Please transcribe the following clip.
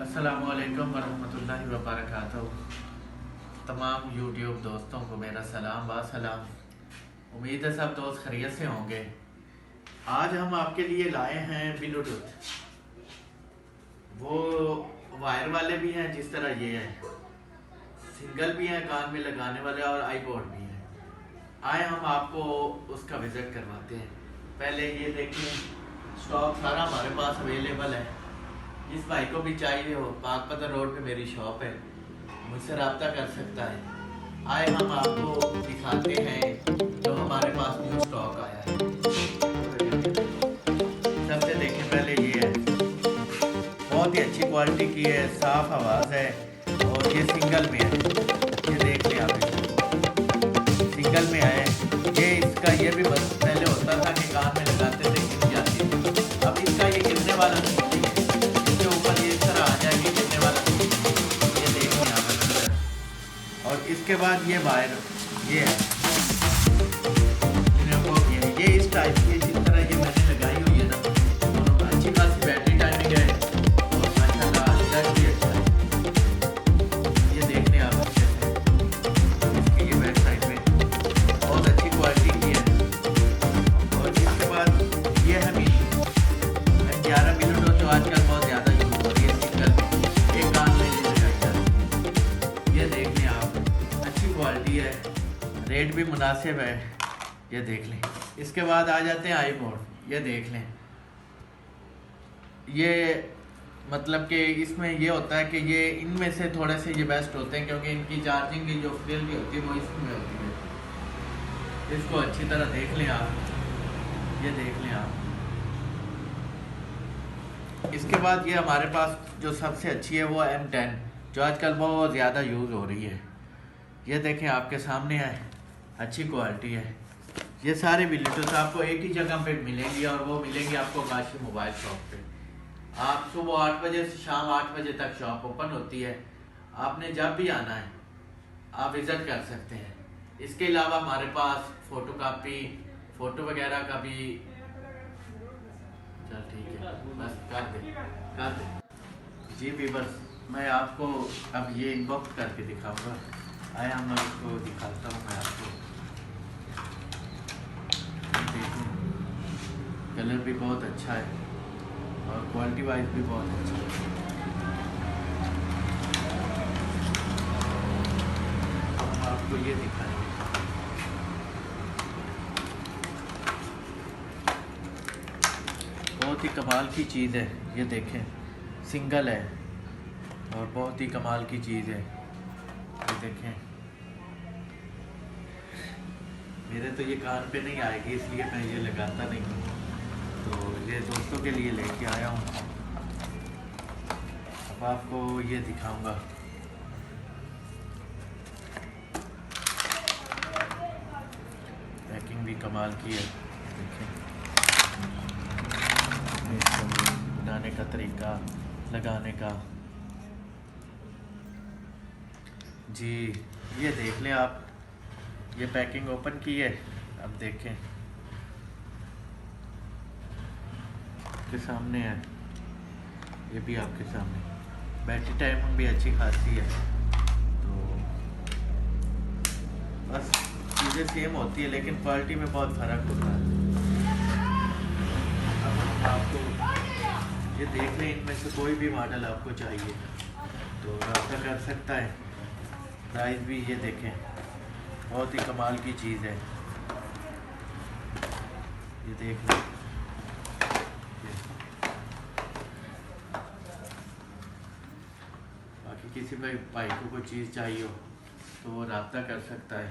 अस्सलामुअलैकुम वरहमतुल्लाहि वबरकातुहू। तमाम यूट्यूब दोस्तों को मेरा सलाम व सलाम। उम्मीद है सब दोस्त खैरियत से होंगे। आज हम आपके लिए लाए हैं ब्लूटूथ। वो वायर वाले भी हैं, जिस तरह ये है, सिंगल भी हैं कान में लगाने वाले, और आईपॉड भी हैं। आए हम आपको उसका विजिट करवाते हैं। पहले ये देखिए, स्टॉक सारा हमारे पास अवेलेबल है। जिस भाई को भी चाहिए हो, पाकपतन रोड पे मेरी शॉप है, मुझसे रब्ता कर सकता है। आए हम आपको दिखाते हैं जो हमारे पास न्यू स्टॉक आया है। सबसे देखें, पहले ये है, बहुत ही अच्छी क्वालिटी की है, साफ आवाज़ है, और ये सिंगल में है। ये देख लें आप, सिंगल में है ये। इसका ये भी बस पहले होता था कि कान में लगाते थे, गिर जाती थी। अब इसका ये गिरने वाला नहीं है, इसके ऊपर ये इस तरह आ जाएगी, गिरने वाला नहीं है। ये देख लें आप। और इसके बाद ये वायर ये है, ये इस टाइप की, जिस तरह ये मैंने लगाई हुई है ना, अच्छी खासी बैटरी टाइमिंग है, और माशाल्लाह रिजल्ट भी अच्छा है। ये देख लें आप, इसकी ये बैक साइड में बहुत अच्छी क्वालिटी की है। और इसके बाद ये है मीटर 11 ब्लूटूथ, जो आजकल बहुत ज़्यादा यूज़ हो रही है। सिंगल एक कान में नहीं लगाई जाती। ये देख लें आप, अच्छी क्वालिटी है, रेट भी मुनासिब है। ये देख लें। इसके बाद आ जाते हैं आईपॉड। ये देख लें, ये मतलब कि इसमें ये होता है कि ये इनमें से थोड़े से ये बेस्ट होते हैं, क्योंकि इनकी चार्जिंग की जो फैसिलिटी होती है वो इसमें होती है। इसको अच्छी तरह देख लें आप। ये देख लें आप। इसके बाद ये हमारे पास जो सबसे अच्छी है वो M10, जो आजकल बहुत ज़्यादा यूज़ हो रही है। ये देखें, आपके सामने है, अच्छी क्वालिटी है। ये सारे ब्लूटूथ आपको एक ही जगह पे मिलेंगी, और वो मिलेंगी आपको काशी मोबाइल शॉप पे। आप सुबह 8 बजे से शाम 8 बजे तक शॉप ओपन होती है। आपने जब भी आना है आप विज़िट कर सकते हैं। इसके अलावा हमारे पास फ़ोटो कापी, फ़ोटो वगैरह का भी, चल ठीक है, बस कर दे जी व्यूअर्स। मैं आपको अब ये इनबॉक्स करके दिखाऊंगा। आया मैं इसको दिखाता हूँ मैं आपको। कलर भी बहुत अच्छा है, और क्वालिटी वाइज भी बहुत अच्छा है। हम आपको ये दिखाएंगे। बहुत ही कमाल की चीज़ है। ये देखें, सिंगल है और बहुत ही कमाल की चीज़ है। ये देखें, मेरे तो ये कान पे नहीं आएगी, इसलिए मैं ये लगाता नहीं हूँ। तो ये दोस्तों के लिए लेके आया हूँ। अब आपको ये दिखाऊंगा। पैकिंग भी कमाल की है। देखें, इसको बनाने का तरीका, लगाने का। जी ये देख लें आप, ये पैकिंग ओपन की है। अब देखें, आपके सामने है, ये भी आपके सामने। बैटरी टाइमिंग भी अच्छी खासी है। तो बस चीज़ें सेम होती है, लेकिन क्वालिटी में बहुत फ़र्क होता है। अब हम आपको ये देख लें, इनमें से कोई भी मॉडल आपको चाहिए तो रब्ता कर सकता है। प्राइस भी ये देखें, बहुत ही कमाल की चीज़ है। ये देख लें। बाकी किसी भाई को कोई चीज़ चाहिए हो तो वो रब्ता कर सकता है।